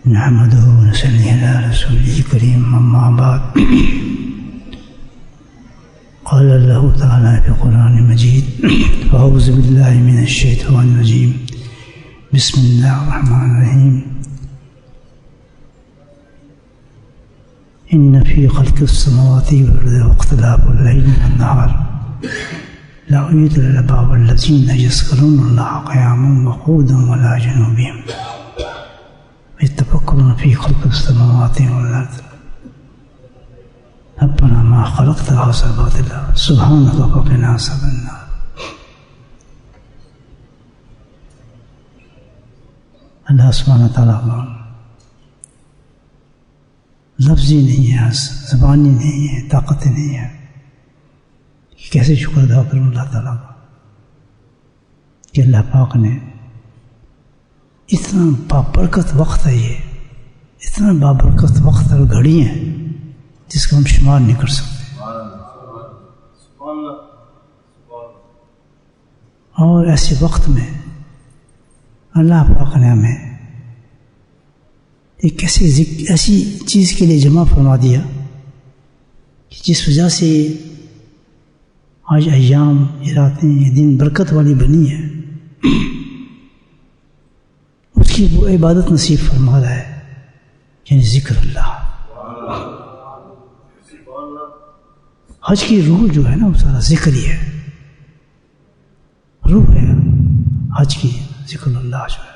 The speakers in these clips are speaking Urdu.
نحمده ونصلي على رسوله الكريم أما بعد قال الله تعالى في القرآن المجيد أعوذ بالله من الشيطان الرجيم بسم الله الرحمن الرحيم إن في خلق السماوات والأرض واختلاف الليل والنهار لآيات للألباب الذين يذكرون الله قياما وقعودا وعلى جنوبهم يتفكرون في خلق السماوات والأرض ربنا ما خلقت هذا باطلا سبحانك فقنا عذاب النار. اللہ سبحانہ تعالیٰ کا لفظی نہیں ہے، زبانی نہیں ہے، طاقت نہیں ہے. کیسے شکر ادا کروں اللہ تعالیٰ کا کہ اللہ پاک نے اتنا بابرکت وقت ہے، یہ اتنا بابرکت وقت اور گھڑی ہیں جس کا ہم شمار نہیں کر سکتے. اور ایسے وقت میں اللہ پاک نے ہمیں ایک ایسی چیز کے لیے جمع فرما دیا کہ جس وجہ سے آج ایام، یہ راتیں، یہ دن برکت والی بنی ہے. اس کی وہ عبادت نصیب فرما رہا ہے، یعنی ذکر اللہ. حج کی روح جو ہے نا وہ سارا ذکر ہی ہے، روح ہے حج کی ذکر اللہ جو ہے.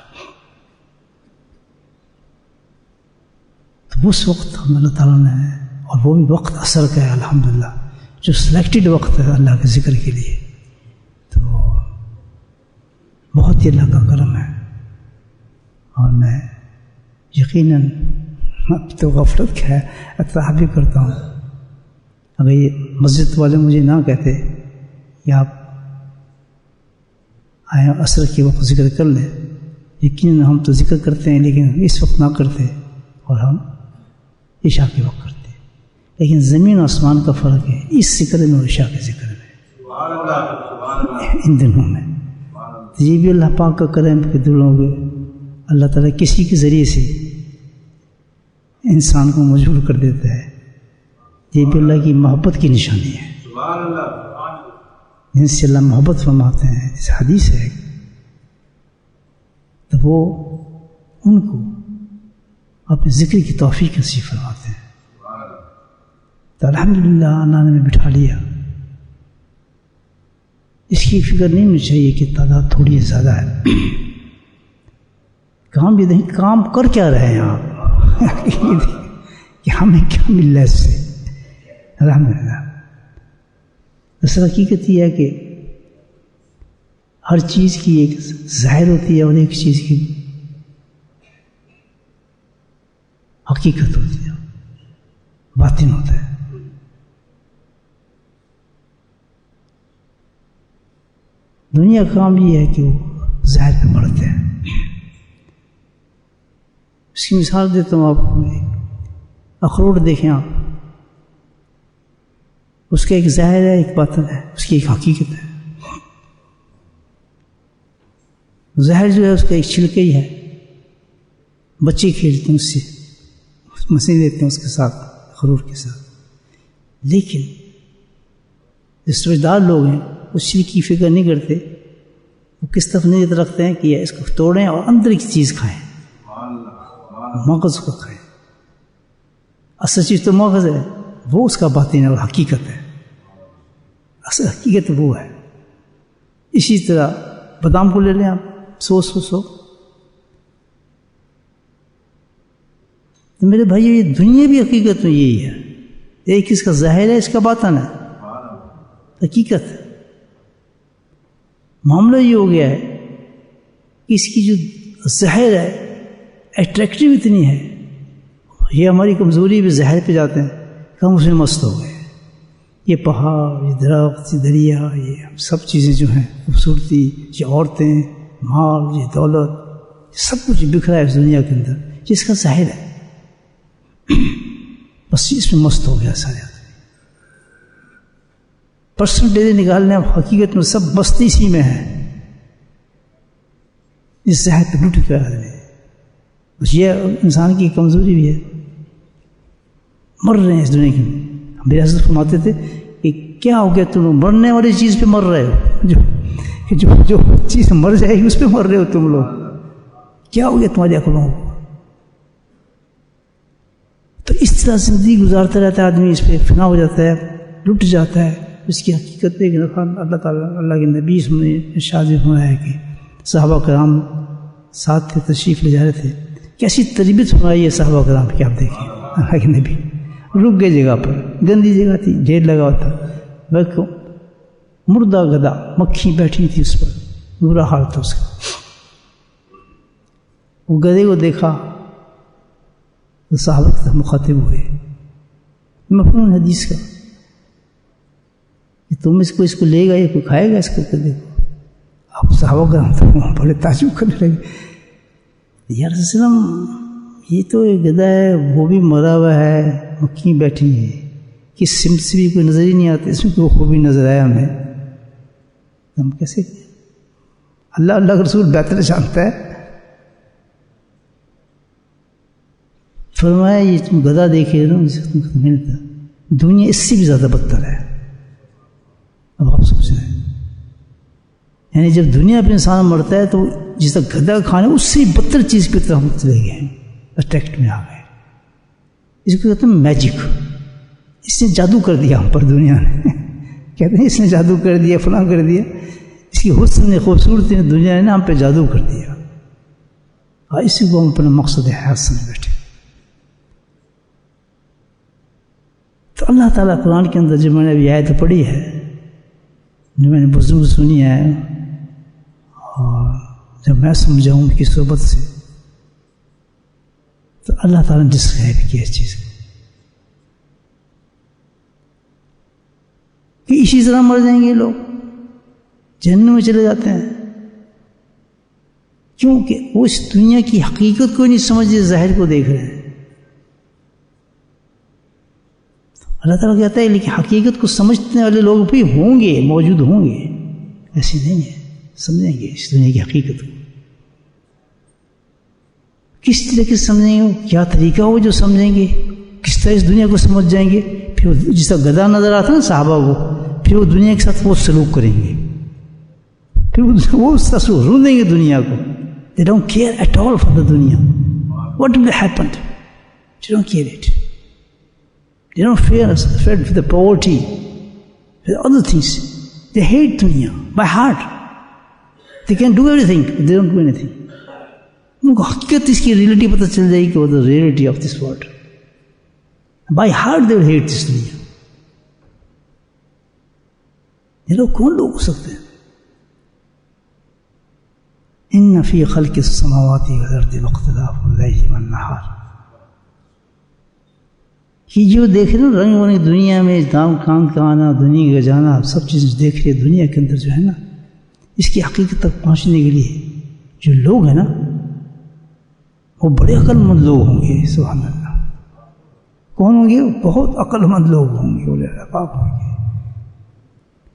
تو اس وقت ہم اللہ تعالیٰ نے، اور وہ بھی وقت اثر کا ہے الحمدللہ، جو سلیکٹڈ وقت ہے اللہ کے ذکر کے لیے، تو بہت ہی اللہ کا کرم ہے. اور میں یقیناً اب تو غفلت کا اعتراف بھی کرتا ہوں. اگر یہ مسجد والے مجھے نہ کہتے کہ آپ آئیں عصر کے وقت ذکر کر لیں، یقیناً ہم تو ذکر کرتے ہیں لیکن اس وقت نہ کرتے اور ہم عشاء کے وقت کرتے. لیکن زمین و آسمان کا فرق ہے اس ذکر میں اور عشاء کے ذکر میں، ان دنوں میں. یہ بھی اللہ پاک کا کرم کہ دلوں کے اللہ تعالیٰ کسی کے ذریعے سے انسان کو مجبور کر دیتا ہے. یہ بھی اللہ کی محبت کی نشانی ہے، جن سے اللہ محبت فرماتے ہیں. اس حدیث ہے تو وہ ان کو اپنے ذکر کی توفیق نصیب فرماتے ہیں. تو الحمدللہ اللہ نے بٹھا لیا. اس کی فکر نہیں ہونی چاہیے کہ تعداد تھوڑی زیادہ ہے. کام بھی نہیں، کام کر کیا رہے ہیں آپ کہ ہمیں کیا مل رہا ہے اس سے. الحمدللہ اصل حقیقت یہ ہے کہ ہر چیز کی ایک ظاہر ہوتی ہے اور ایک چیز کی حقیقت ہوتی ہے، باطن ہوتا ہے. دنیا کا کام یہ ہے کہ وہ ظاہر پہ بڑھتے ہیں. اس کی مثال دیتا ہوں آپ کو. اخروٹ دیکھیں آپ، اس کا ایک ظاہر ہے، ایک باطن ہے، اس کی ایک حقیقت ہے. ظاہر جو ہے اس کا ایک چھلکا ہی ہے، بچے کھیلتے ہیں اس سے، مسئلے دیتے ہیں اس کے ساتھ، اخروٹ کے ساتھ. لیکن جو سمجھدار لوگ ہیں اس چیز کی فکر نہیں کرتے. وہ کس طرف نیت رکھتے ہیں کہ اس کو توڑیں اور اندر کی چیز کھائیں، مغز کو کھائیں. اصل چیز تو مغز ہے، وہ اس کا باطن ہے اور حقیقت ہے. اصل حقیقت وہ ہے. اسی طرح بادام کو لے لیں آپ، 100 تو میرے بھائی یہ دنیا بھی حقیقت میں یہی ہے. ایک اس کا ظاہر ہے، اس کا باطن ہے، حقیقت ہے. معاملہ یہ ہو گیا ہے کہ اس کی جو ظاہر ہے اٹریکٹیو اتنی ہے. یہ ہماری کمزوری بھی ظاہر پہ جاتے ہیں کہ ہم اس میں مست ہو گئے. یہ پہاڑ، یہ درخت، یہ دریا، یہ سب چیزیں جو ہیں، خوبصورتی، یہ عورتیں، مال، یہ دولت، سب کچھ بکھرا ہے اس دنیا کے اندر جس کا ظاہر ہے. بس اس میں مست ہو گیا سارے آدمی. پرسنٹیج نکالنے، حقیقت میں سب مستی اسی میں ہے. اس ظاہر پہ لٹ گیا آدمی. یہ انسان کی کمزوری بھی ہے. مر رہے ہیں اس دنیا کی. میرے حضرت فرماتے تھے کہ کیا ہو گیا تم لوگ مرنے والی چیز پہ مر رہے ہو, جو چیز مر جائے گی اس پہ مر رہے ہو تم لوگ. کیا ہو گیا تمہاری عقلوں کو؟ تو اس طرح زندگی گزارتا رہتا ہے آدمی, اس پہ فنا ہو جاتا ہے, لٹ جاتا ہے. اس کی حقیقت پہ اللہ تعالیٰ اللہ کے نبی نے ارشاد فرمایا ہے کہ صحابہ کرام ساتھ تھے, تشریف لے جا رہے تھے. کیسی تربیت فرمائی ہے صحابہ کرام کی, آپ دیکھیں. اللہ کے نبی رک گئے جگہ پر, گندی جگہ تھی, ڈھیر لگا ہوا تھا, مردہ گدھا مکھی بیٹھی تھی اس پر, برا حال تھا اس کا. وہ گدھے کو دیکھا تو صحابہ کے ساتھ مخاطب ہوئے. مفہوم حدیث کا کہ تم اس کو لے گا یا کوئی کھائے گا اس کو گدھے کو. آپ صحابہ کرام تو بڑے تعجب کرنے لگے, یا رسول اللہ یہ تو ایک گدھا ہے, وہ بھی مرا ہوا ہے, مکھی بیٹھی ہے, کس سمت سے بھی کوئی نظر ہی نہیں آتی, اس میں کوئی خوبی نظر آیا ہمیں. ہم کیسے اللہ کا رسول بہتر جانتا ہے. فرمایا یہ تم گدھا دیکھے نا, دنیا اس سے بھی زیادہ بدتر ہے. اب آپ سوچ رہے ہیں, یعنی جب دنیا پہ انسان مرتا ہے تو جس طرح گدھا کھانے اس سے بدتر چیز کی طرف ہم چلے گئے ہیں, اٹریکٹ میں آ گئے. اس کو کہتے ہیں میجک. اس نے جادو کر دیا ہم پر, دنیا نے کہتے ہیں اس نے جادو کر دیا, فلاں کر دیا. اس کی حسن نے, خوبصورتی نے, دنیا نے ہم پہ جادو کر دیا. اور اسی کو ہم اپنا مقصد حیات سمجھ بیٹھے. تو اللہ تعالیٰ قرآن کے اندر جو میں نے ابھی آیت پڑھی ہے, جو میں نے بزرگ سنی ہے, اور جب میں سمجھاؤں ان کی صحبت سے, تو اللہ تعالیٰ نے ڈسکرائب کیا اس چیز کو کہ اسی طرح مر جائیں گے لوگ, جہنم میں چلے جاتے ہیں. کیونکہ وہ اس دنیا کی حقیقت کو نہیں سمجھتے, ظاہر کو دیکھ رہے ہیں. اللہ تعالیٰ کہتا ہے لیکن حقیقت کو سمجھنے والے لوگ بھی ہوں گے, موجود ہوں گے, ایسے نہیں ہے. سمجھیں گے اس دنیا کی حقیقت کو. کس طریقے سے سمجھیں گے, کیا طریقہ ہو جو سمجھیں گے, کس طرح اس دنیا کو سمجھ جائیں گے. پھر جس طرح گدھا نظر آتا ہے نا صحابہ کو, پھر وہ دنیا کے ساتھ وہ سلوک کریں گے, پھر وہ اس طرح سے روندیں گے دنیا کو. They don't care at all for the dunya. What will happen? They don't care it. They don't fear for the poverty, for other things. They hate dunya by heart. They can do everything, but they don't do anything. ان کو حقیقت اس کی ریئلٹی پتہ چل جائے گی کہ وہ the reality of this world. By heart they will hate this dunya. یہ لوگ کون لوگ ہو سکتے ہیں؟ ان فی خلق السماوات والارض واختلاف اللیل والنہار. یہ جو دیکھ رہے رنگ برنگ دنیا میں دام کام کا آنا, دنیا کا جانا, سب چیزیں دیکھ رہے دنیا کے اندر جو ہے نا, اس کی حقیقت تک پہنچنے کے لیے جو لوگ ہیں نا وہ بڑے عقل مند لوگ ہوں گے. سبحان اللہ. کون ہوں گے؟ بہت عقل مند لوگ ہوں گے, اولیاء الباب ہوں گے.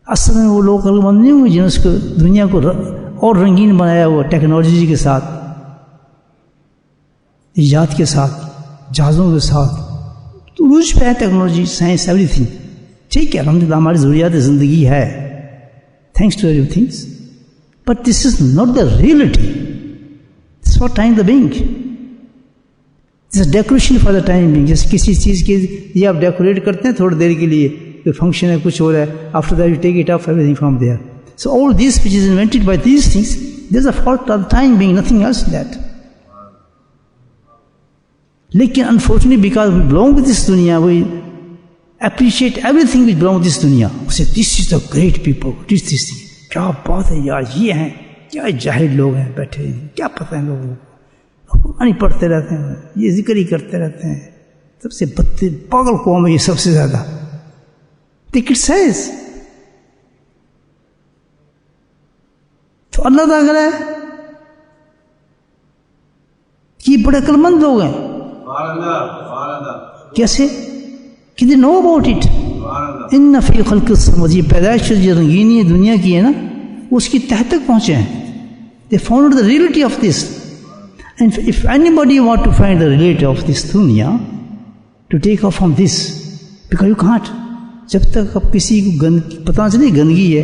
اصل میں وہ لوگ عقل مند نہیں ہوں گے جنہوں نے اس کو دنیا کو اور رنگین بنایا ہوا ٹیکنالوجی کے ساتھ, ایجاد کے ساتھ, جہازوں کے ساتھ. تو عروج پہ ہے ٹیکنالوجی, سائنس, ایوری تھنگ. ٹھیک ہے, الحمدللہ ہماری ضروریات زندگی ہے, thanks to every things, but this is not the reality. This for time the being, this is decoration for the time being. جیسے کسی چیز کے یہ آپ ڈیکوریٹ کرتے ہیں تھوڑی دیر کے لیے, کوئی فنکشن ہے, کچھ ہو رہا ہے, after that you take it off everything from there. So all this which is invented by these things, there's a fault of time being, nothing else than that. Lekin unfortunately, because we belong to this dunya, we appreciate everything which belongs to this dunya. We say, this is the great people, this thing. کیا بات ہے یار, یہ ہیں, کیا جاہل لوگ ہیں بیٹھے ہیں, کیا پتہ ہے لوگوں کو, قرآن پڑھتے رہتے ہیں, یہ ذکر ہی کرتے رہتے ہیں. سب سے بدتے پاگل قوم ہے یہ سب سے زیادہ. Take it says. تو اللہ تعالیٰ ہے کہ بڑے عقل مند لوگ ہیں. کیسے؟ کہ they know about it. ان فی خلق السماوات, یہ پیدائش جو رنگینی دنیا کی ہے نا, اس کی تہ تک پہنچے ہیں. They found the reality of this. And if anybody want to find the relate of this dunya, to take off from this, because you can't. جب تک اب کسی کو پتہ چلے گندگی ہے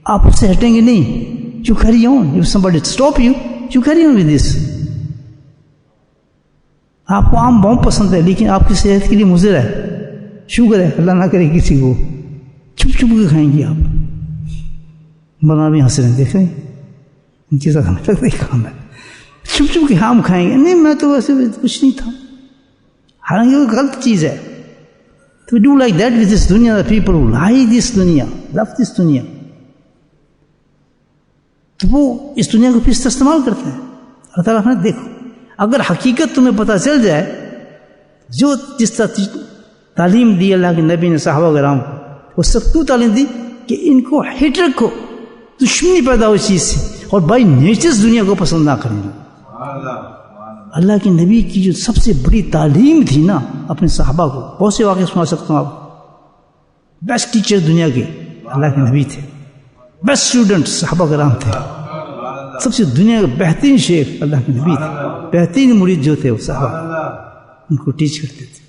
آپ اس سے ہٹیں گے نہیں. You carry on. If somebody stop you, you carry on with this. آپ کو آم بہت پسند ہے لیکن آپ کی صحت کے لیے مضر ہے, شوگر ہے, اللہ نہ کرے کسی کو, چھپ چھپ کے کھائیں گے آپ. مولانا بھی ہنس رہے ہیں, دیکھ رہے ہیں ان کے ساتھ ہمیں لگتا ہے کام ہے, چھپ چھپ کے آم کھائیں گے. نہیں میں تو ویسے کچھ نہیں تھا, حالانکہ وہ غلط چیز ہے. تو we do like that with this dunya, the people who like this dunya, love this dunya. تو وہ اس دنیا کو پھر استعمال کرتے ہیں. اللہ تعالیٰ نے دیکھو اگر حقیقت تمہیں پتہ چل جائے, جو جس طرح تعلیم دی اللہ کے نبی نے صحابہ کرام کو, وہ سب تو تعلیم دی کہ ان کو ہٹ رکھو, دشمنی پیدا ہو چیز سے, اور بائی نیچر دنیا کو پسند نہ کریں. اللہ کے نبی کی جو سب سے بڑی تعلیم تھی نا اپنے صحابہ کو, بہت سے واقعے سنا سکتا ہوں آپ. بیسٹ ٹیچر دنیا کے اللہ کے نبی تھے, بیسٹ اسٹوڈنٹ صحابہ کرام تھے, سب سے دنیا کا بہترین شیخ اللہ کے نبی تھے, بہترین مرید جو تھے وہ صحابہ ان کو ٹیچ کرتے تھے.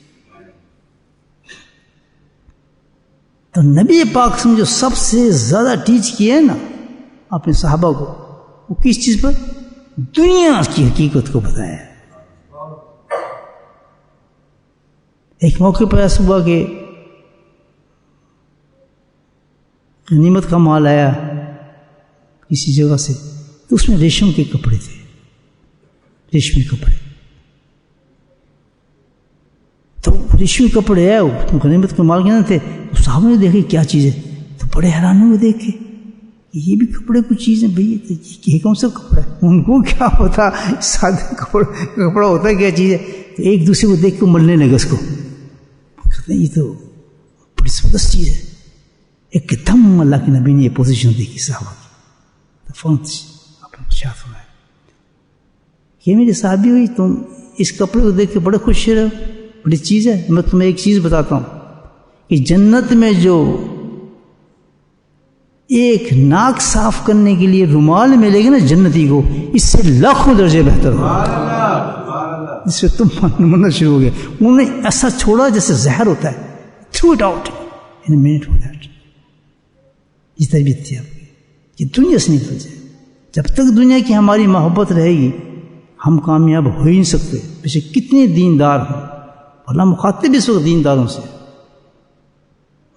تو نبی پاک سے جو سب سے زیادہ ٹیچ کیا ہے نا اپنے صحابہ کو, وہ کس چیز پر؟ دنیا کی حقیقت کو بتایا. ایک موقع پر ایسا ہوا کہ غنیمت کا مال آیا کسی جگہ سے, تو اس میں ریشم کے کپڑے تھے, ریشمی کپڑے. تو ریشمی کپڑے آئے, غنیمت کے مال کے نہ تھے. تو صاحب نے دیکھے کیا چیز ہے, تو بڑے حیران ہوئے دیکھ کے یہ بھی کپڑے کچھ چیزیں بھائی, یہ کون سا کپڑا ہے؟ ان کو کیا ہوتا سادہ کپڑا ہوتا ہے کیا چیز ہے. تو ایک دوسرے کو دیکھ کے ملنے لگے اس کو, کہتے ہیں یہ تو بڑی زبردست چیز ہے. ایک دم اللہ کے نبی نے یہ پوزیشن دیکھی صحابہ کی, فون آپ نے شاف ہوا ہے یہ میری صحابی ہوئی, تم اس کپڑے کو دیکھ کے بڑے خوش رہو, بڑی چیز ہے. میں تمہیں ایک چیز بتاتا ہوں کہ جنت میں جو ایک ناک صاف کرنے کے لیے رومال ملے گا نا جنتی کو, اس سے لاکھوں درجے بہتر ہوگا. اس سے تم مننا شروع ہو گیا. انہوں نے ایسا چھوڑا جیسے زہر ہوتا ہے, through it out in a minute. Who that یہ تربیت تھی آپ کی, کہ دنیا سے نکل جائے. جب تک دنیا کی ہماری محبت رہے گی ہم کامیاب ہو ہی نہیں سکتے, پیچھے کتنے دیندار ہوں. اللہ مخاطب اس وقت دینداروں سے,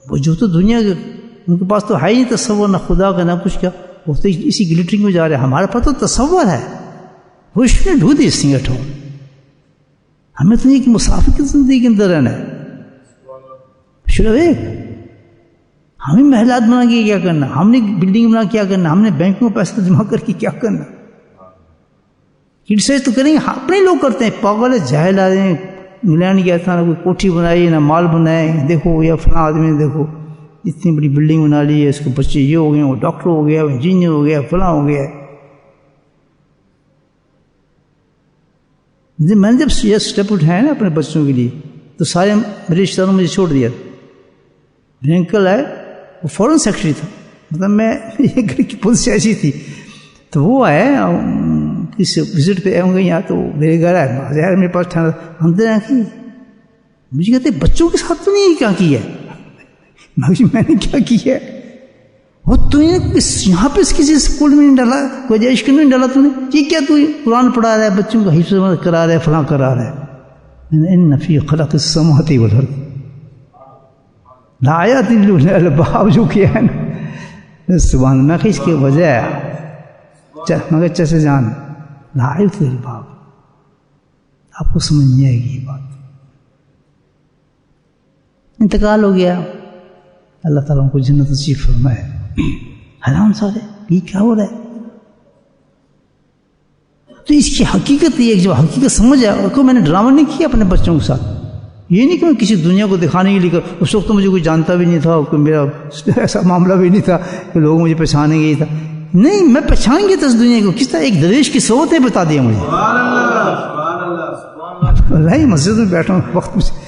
وہ جو تو دنیا کے ان کے پاس تو ہے ہی نہیں تصور, نہ خدا کا نہ کچھ, کیا وہ تو اسی گلٹرنگ میں جا رہے ہیں. ہمارے پاس تو تصور ہے, وہ اس نے ڈھو دی سنگ ایٹ ہوم. ہمیں تو نہیں کہ مسافر کی زندگی کے اندر رہنا ہے. شروع ہمیں محلات بنا کے کیا کرنا, ہم نے بلڈنگ بنا کیا کرنا, ہم نے بینکوں میں پیسہ جمع کر کے کیا کرنا. کرٹیسائز تو کریں گے, اپنے لوگ کرتے ہیں. پاگل ہے, جاہل آ رہے ہیں. انگلینڈ گیا تھا, نہ کوئی کوٹھی بنائی نہ مال بنائے, دیکھو یا فلاں آدمی نے دیکھو اتنی بڑی بلڈنگ بنا لی ہے, اس کے بچے یہ ہو گئے, وہ ڈاکٹر ہو گیا, وہ انجینئر ہو گیا, فلاں ہو گیا. میں نے جب یہ اسٹیپ اٹھایا نا اپنے بچوں کے لیے, تو سارے میرے رشتہ داروں مجھے چھوڑ دیا. میرے انکل آئے, وہ فورن سیکرٹری تھا, مطلب میں یہ گھر کی پوزیشن ایسی تھی. تو وہ آئے کسی وزٹ پہ ہوں گے یہاں, تو میرے گھر آئے, ظاہر میرے پاس ٹھنڈا اندر آنکھی. مجھے کہتے بچوں کے ساتھ تو نہیں کیا کی ہے. میں نے کیا کی ہے, وہ تو یہاں پہ کسی اسکول میں نہیں ڈالا, کوئی ایجوکیشن میں نہیں ڈالا تو نے, یہ کیا تو قرآن پڑھا رہا ہے, بچوں کو حفظ کرا رہا ہے, فلاں کرا رہا ہے. ان فی خلق السماوات والارض لآیات لأولی الالباب جو کیا ہے نا, سبحان اللہ. میں کہ اس کی وجہ ہے مگر چیسے جان لآیات للالباب, آپ کو سمجھ نہیں آئے گی یہ بات. انتقال ہو گیا, اللہ تعالیٰ کو جنت نصیب فرمائے. حیران سارے یہ کیا ہو رہا ہے. تو اس کی حقیقت یہ, جب حقیقت سمجھ آئے, کو میں نے ڈرامہ نہیں کیا اپنے بچوں کے ساتھ. یہ نہیں کہ میں کسی دنیا کو دکھانے کے لیے, اس وقت تو مجھے کوئی جانتا بھی نہیں تھا, کوئی میرا ایسا معاملہ بھی نہیں تھا کہ لوگ مجھے پہچانیں گے. یہ تھا نہیں, میں پہچان گیا تھا اس دنیا کو. کس طرح ایک درویش کی صحبتیں بتا دیا مجھے. اللہ مسجد میں بیٹھا ہوں وقت مجھے,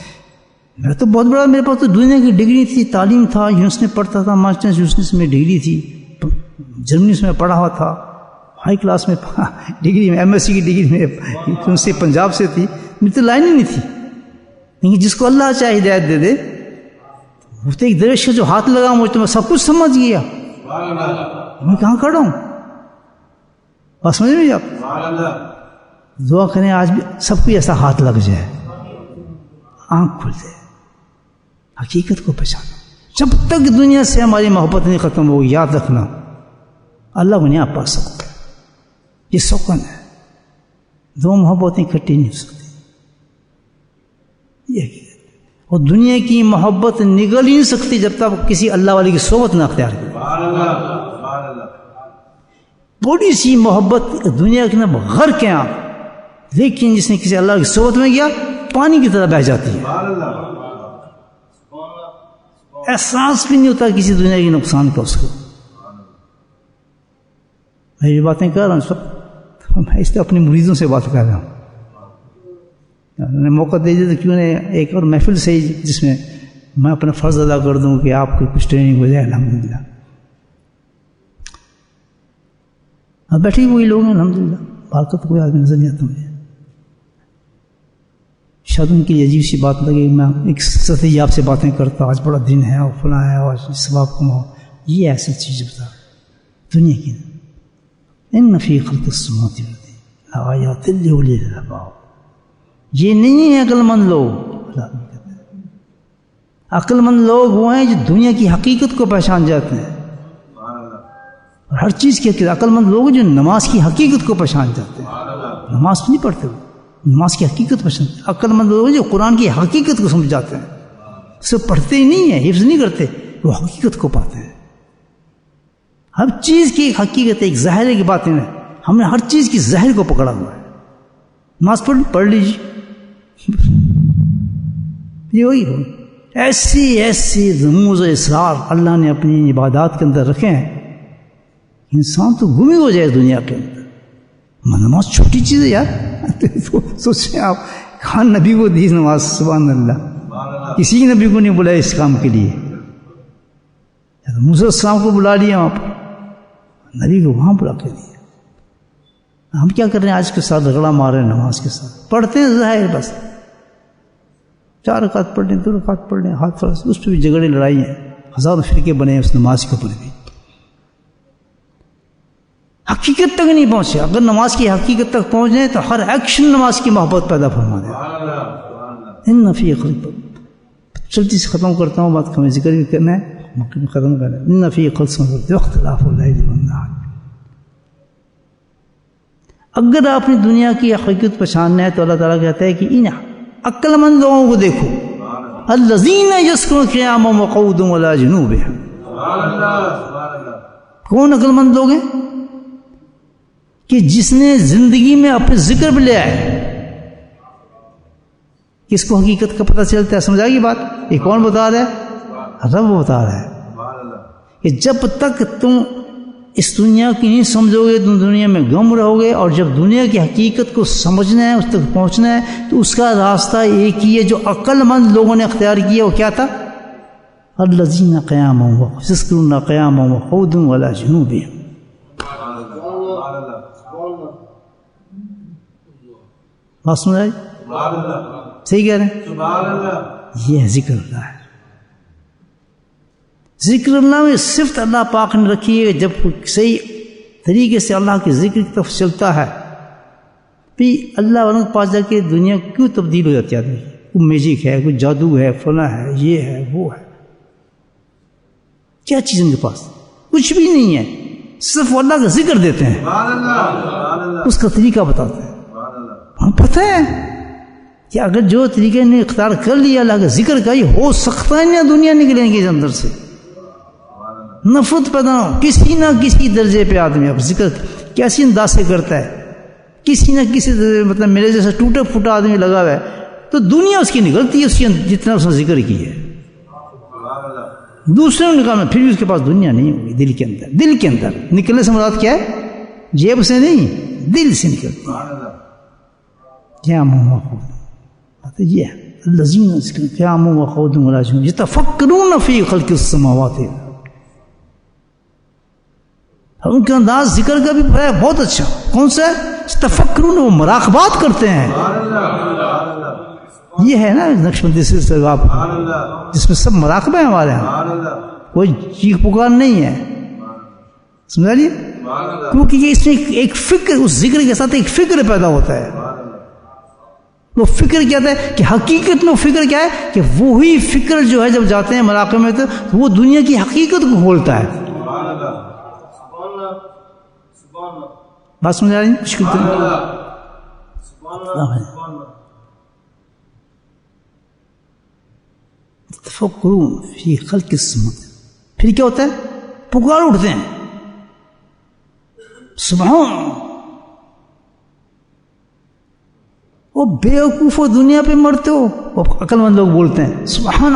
میرا تو بہت بڑا, میرے پاس تو دنیا کی ڈگری تھی, تعلیم تھا, یونیورسٹی میں پڑھتا تھا, ماسٹرز یونیورسٹی میں ڈگری تھی, جرمنی سے میں پڑھا ہوا تھا, ہائی کلاس میں ڈگری میں MS سی کی ڈگری میں ان سے پنجاب سے تھی، میری تو لائن ہی نہیں تھی. لیکن جس کو اللہ چاہے ہدایت دے دے، وہ تو ایک درویش کا جو ہاتھ لگا مجھ تو میں سب کچھ سمجھ گیا، میں کہاں کھڑا ہوں. بس سمجھ میں آپ دعا کریں آج بھی سب کو ایسا ہاتھ لگ جائے، آنکھ کھل جائے، حقیقت کو پہچانا. جب تک دنیا سے ہماری محبت نہیں ختم ہوگی، یاد رکھنا اللہ کو نہیں آپ پا سکتا. یہ سکون ہے، دو محبتیں اکٹھی نہیں ہو سکتی. یہ حقیقت ہے. اور دنیا کی محبت نگل ہی نہیں سکتی جب تک کسی اللہ والے کی صحبت نہ اختیار کرے. بڑی سی محبت دنیا کے اندر غرق ہیں آپ، لیکن جس نے کسی اللہ کی صحبت میں گیا پانی کی طرح بہہ جاتی ہے، احساس بھی نہیں ہوتا کسی دنیا کے نقصان کا اس کو. میں یہ باتیں کر رہا ہوں سب، میں اس طرح اپنی مریدوں سے بات کر رہا ہوں. موقع دے دیا تو کیوں نہیں ایک اور محفل سے جس میں میں اپنا فرض ادا کر دوں کہ آپ کو کچھ ٹریننگ ہو جائے. الحمدللہ اب بیٹھے وہی لوگ ہیں الحمدللہ، باقی تو کوئی آدمی نظر نہیں آتا مجھے. شاید ان کی عجیب سی بات لگے، میں ایک سطحی آپ سے باتیں کرتا آج بڑا دن ہے اور فلاں ہے اور ثواب کماؤ. یہ ایسی چیز بتا دنیا کی ان فی خلق السماوات والارض لآیات لأولی الالباب. یہ نہیں ہے عقل مند لوگ. عقل مند لوگ وہ ہیں جو دنیا کی حقیقت کو پہچان جاتے ہیں اور ہر چیز کی حقیقت. عقل مند لوگ جو نماز کی حقیقت کو پہچان جاتے ہیں، نماز نہیں پڑھتے وہ، نماز کی حقیقت پہچان. عقل مند لوگ جو قرآن کی حقیقت کو سمجھ جاتے ہیں، اسے پڑھتے ہی نہیں ہیں، حفظ نہیں کرتے، وہ حقیقت کو پاتے ہیں. ہر چیز کی ایک حقیقت ہے، ایک ظاہر کی باتیں ہیں. ہم نے ہر چیز کی ظاہر کو پکڑا ہوا ہے. نماز پڑھ لیجیے، یہ وہی ہو. ایسی ایسی رموز و اسرار اللہ نے اپنی عبادات کے اندر رکھے ہیں، انسان تو گم ہی ہو جائے دنیا کے اندر. نماز چھوٹی چیز ہے یار. سوچیں آپ، خان نبی کو دی نماز، سبحان اللہ، کسی نبی کو نہیں بلایا اس کام کے لیے. موسیٰ علیہ السلام کو بلا لیا وہاں پر، نبی کو وہاں بلا کے دیا. ہم کیا کر رہے ہیں آج کے ساتھ رگڑا مار رہے ہیں نماز کے ساتھ. پڑھتے ہیں ظاہر، بس 4 رکعت پڑھ لیں، 2 رکعت پڑھ لیں، ہاتھ فرض، اس پہ بھی جھگڑے لڑائی ہیں، ہزاروں فرقے بنے ہیں اس نماز کے اوپر بھی. حقیقت تک نہیں پہنچے. اگر نماز کی حقیقت تک پہنچ جائیں تو ہر ایکشن نماز کی محبت پیدا فرما دے. ان فی خلق، جلدی سے ختم کرتا ہوں بات، ہمیں ذکر بھی کرنا ہے، ختم کرنا ہے. ان فی خلق السماوات واختلاف اللیل والنہار. اگر آپ نے دنیا کی حقیقت پہچاننا ہے تو اللہ تعالیٰ کہتا ہے کہ ان عقل مند لوگوں کو دیکھو، الذین یذکرون قیاما وقعودا وعلی جنوبہم. کون عقل مند لوگ ہیں؟ کہ جس نے زندگی میں اپنے ذکر پہ لے آئے. کس کو حقیقت کا پتہ چلتا ہے؟ سمجھا گی بات؟ یہ کون بتا رہا ہے؟ رب بتا رہا ہے کہ جب تک تم اس دنیا کی نہیں سمجھو گے تم دنیا میں گم رہو گے، اور جب دنیا کی حقیقت کو سمجھنا ہے، اس تک پہنچنا ہے، تو اس کا راستہ ایک ہی ہے جو عقل مند لوگوں نے اختیار کیا. وہ کیا تھا؟ الذین قیاما یذکرون قیاما وقعودا وعلی جنوبہم. بات سن رہے؟ صحیح کہہ رہے ہیں؟ یہ ذکر اللہ ہے. ذکر اللہ میں صفت اللہ پاک نے رکھی ہے. جب صحیح طریقے سے اللہ کے ذکر کی طرف چلتا ہے پھر اللہ والوں کے پاس جا کے دنیا کیوں تبدیل ہو جاتی ہے؟ آدمی کوئی میجک ہے، کوئی جادو ہے، فلاں ہے، یہ ہے، وہ ہے. کیا چیز ان کے پاس؟ کچھ بھی نہیں ہے، صرف اللہ کا ذکر دیتے ہیں، اس کا طریقہ بتاتے ہیں. ہم پتہ ہے کہ اگر جو طریقے نے اختیار کر لیا اللہ کا ذکر کا، یہ ہو سکتا ہے نہ دنیا نکلیں گے اس اندر سے. نفرت پیدا ہو کسی نہ کسی درجے پہ آدمی اب ذکر کیسی انداز سے کرتا ہے، کسی نہ کسی درجے، مطلب میرے جیسا ٹوٹا پھوٹا آدمی لگا ہوا ہے تو دنیا اس کی نکلتی ہے، اس کی جتنا اس نے ذکر کی ہے. دوسرے نے کہا پھر بھی اس کے پاس دنیا نہیں ہوگی. دل کے اندر، دل کے اندر نکلنے سے مراد کیا ہے؟ جیب سے نہیں، دل سے نکلتی ہے. کیا محمد یہ الذین قیاما وقعودا وعلی جنوبہم یتفکرون فی خلق السماوات. ان کا انداز ذکر کا بھی ہے بہت اچھا. کون سا ہے؟ تفکرون، وہ مراقبات کرتے ہیں. یہ ہے نا نقشبندی سلسلہ جس میں سب مراقبہ ہے ہمارے یہاں، کوئی چیخ پکار نہیں ہے. سمجھا لیے؟ کیونکہ یہ اس میں ایک فکر، اس ذکر کے ساتھ ایک فکر پیدا ہوتا ہے. وہ فکر کیا ہے کہ حقیقت میں فکر کیا ہے کہ وہی فکر جو ہے جب جاتے ہیں مراقبے میں تو وہ دنیا کی حقیقت کو کھولتا ہے. بات سمجھ آ رہی ہے؟ مشکل تو تفکرون فی خلق السماوات. پھر کیا ہوتا ہے؟ پکار اٹھتے ہیں سبحان. وہ بیوقوف ہو، دنیا پہ مرتے ہو، وہ عقل مند لوگ بولتے ہیں سبحان.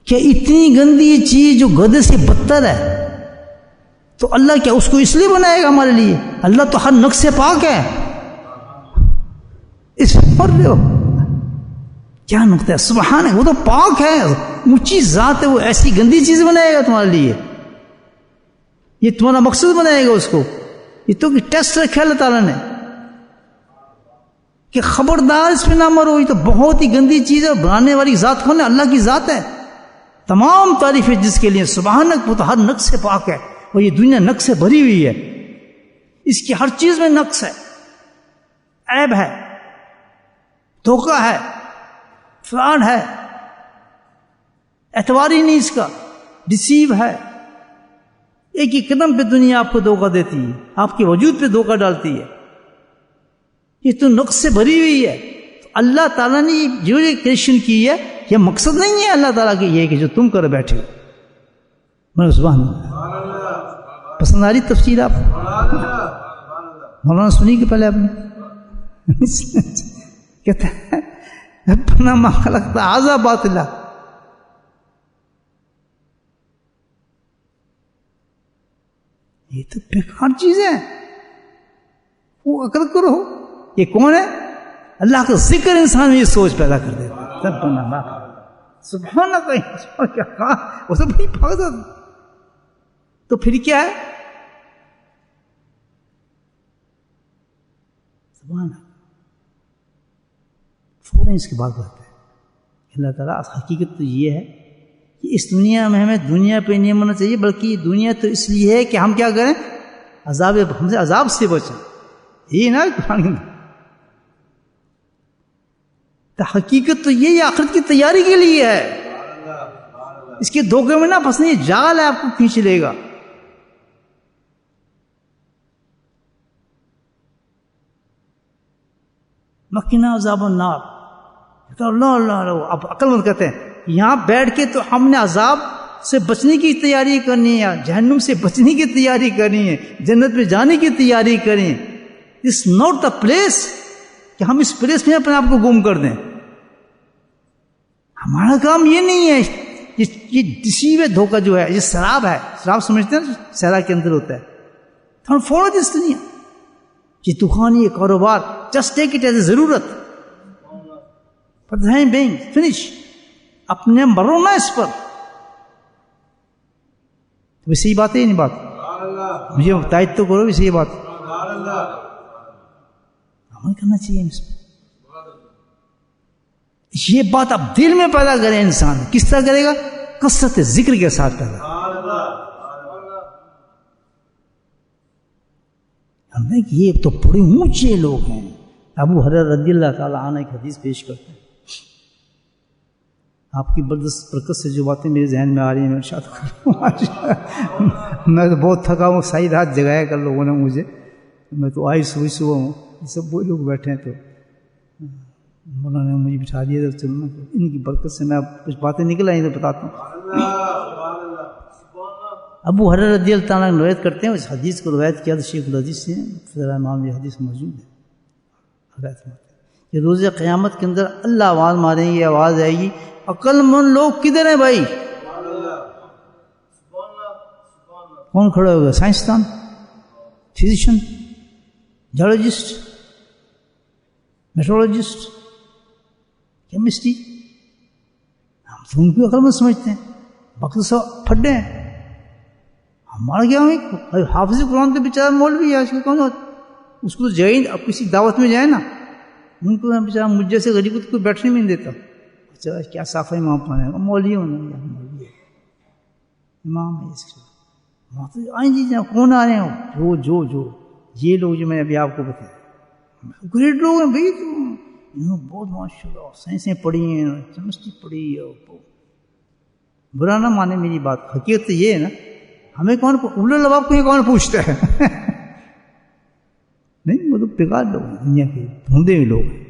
کیا اتنی گندی چیز جو گدے سے بدتر ہے تو اللہ کیا اس کو اس لیے بنائے گا ہمارے لیے؟ اللہ تو ہر نقص سے پاک ہے. اس مر رہے ہو کیا نقطہ ہے؟ سبحان ہے، وہ تو پاک ہے، اونچی ذات ہے، وہ ایسی گندی چیز بنائے گا تمہارے لیے؟ یہ تمہارا مقصد بنائے گا اس کو؟ یہ تو ٹیسٹ رکھا اللہ تعالیٰ نے کہ خبردار اس پہ نہ مرو، یہ تو بہت ہی گندی چیز ہے. بنانے والی ذات کون ہے؟ اللہ کی ذات ہے. تمام تعریفیں جس کے لیے سبحانک، وہ تو ہر نقص سے پاک ہے. اور یہ دنیا نقص سے بھری ہوئی ہے، اس کی ہر چیز میں نقص ہے، عیب ہے، دھوکہ ہے، فراڈ ہے، اعتبار ہی نہیں اس کا، ڈسیو ہے. ایک ایک قدم پہ دنیا آپ کو دھوکہ دیتی ہے، آپ کے وجود پہ دھوکہ ڈالتی ہے. یہ تو نقص سے بھری ہوئی ہے. تو اللہ تعالیٰ نے جو یہ کریشن کی ہے، یہ مقصد نہیں ہے اللہ تعالیٰ کی یہ کہ جو تم کر بیٹھے ہو. سبحان اللہ. پسند آ رہی تفسیر آپ؟ مولانا سنی کہ پہلے آپ نے کہتا ہے ربنا ما خلقت ھذا باطلا. یہ تو بیکار چیز ہے، وہ عقل کرو. یہ کون ہے؟ اللہ کا ذکر انسان میں یہ سوچ پیدا کر دیتا ہے. سبحان اللہ، کیا کہا وہ تو بڑی بھاگتا. تو پھر کیا ہے؟ سبحان اللہ. فوراً اس کے بعد بات ہے اللہ تعالیٰ حقیقت تو یہ ہے کہ اس دنیا میں ہمیں دنیا پہ نہیں مرنا چاہیے، بلکہ یہ دنیا تو اس لیے ہے کہ ہم کیا کریں؟ ہم سے عذاب سے بچیں. یہ نا تو حقیقت تو یہ آخرت کی تیاری کے لیے ہے. اس کے دھوکے میں نہ پھنسنے، یہ جال ہے، آپ کو کھینچ لے گا. مکنا عذاب النار. اللہ اللہ. اب عقل مند کہتے ہیں یہاں بیٹھ کے تو ہم نے عذاب سے بچنے کی تیاری کرنی ہے، جہنم سے بچنے کی تیاری کرنی ہے، جنت میں جانے کی تیاری کریں. اٹس ناٹ دا پلیس کہ ہم اس پلیس میں اپنے آپ کو گم کر دیں. ہمارا کام یہ نہیں ہے. یہ ڈسیو ہے، دھوکہ جو ہے، یہ شراب ہے. شراب سمجھتے ہیں صحرا کے اندر ہوتا ہے. تو فوراً اس دنیا یہ دکان، یہ کاروبار، just take it as a ضرورت. Being finish. اپنے مرو نا اس پر. ویسے ہی بات ہے، نہیں بات مجھے تائید تو کرو، ویسے یہ بات عمل کرنا چاہیے اس پر. یہ بات اب دل میں پیدا کرے انسان. کس طرح کرے گا؟ کثرت ذکر کے ساتھ پیدا. یہ تو بڑے اونچے لوگ ہیں. ابو ہریرہ رضی اللہ تعالیٰ عنہ ایک حدیث پیش کرتے ہیں. آپ کی برکت سے جو باتیں میرے ذہن میں آ رہی ہیں میں ارشاد کر رہا ہوں. میں تو بہت تھکا ہوں، صحیح رات جگایا کر لوگوں نے مجھے. میں تو آئی صبح ہوں. سب وہ لوگ بیٹھے ہیں تو مولانا نے مجھے بٹھا دیا تو چلنا. ان کی برکت سے میں اب کچھ باتیں نکل آئی تو بتاتا ہوں. ابو ہریرہ رضی اللہ تعالیٰ روایت کرتے ہیں. اس حدیث کو روایت کیا تو شیخ الحدیث سے فضائل امام، یہ حدیث موجود ہے کہ روز قیامت کے اندر اللہ آواز ماریں گے، آواز آئے گی عقل مند لوگ کدھر ہیں بھائی؟ کون کھڑے ہوگا؟ سائنسدان، فزیشین، جیولوجسٹ، میٹرولوجسٹ، کیمسٹری. ہم تو ان کو عقل مند سمجھتے ہیں، باقی سب پھڈے ہیں. ہمارا کیا ہوئی حافظ قرآن تو بیچارہ مولوی ہے، اس کو تو جائیں اب کسی دعوت میں جائے نا، ان کو بیچارہ مجھ جیسے غریب کو کوئی بیٹھنے میں نہیں دیتا. اچھا کیا صافہ امام پڑھے گا، مولوی ہونا مولوی ہے، امام ہے اس کے. آئیں جی کون آ رہے ہیں؟ جو یہ لوگ جو میں نے ابھی آپ کو بتایا گریٹ لوگ ہیں بھائی، انہوں بہت ماشاء اللہ سائنسیں پڑھی ہیں، کیمسٹری پڑھی ہے. برا نہ مانے میری بات، حقیقت یہ ہے نا، ہمیں کون اولو لباب کو کون پوچھتا ہے؟ نہیں، وہ تو بیکار لوگ ہیں، دنیا کے ڈھونڈے ہوئے لوگ ہیں.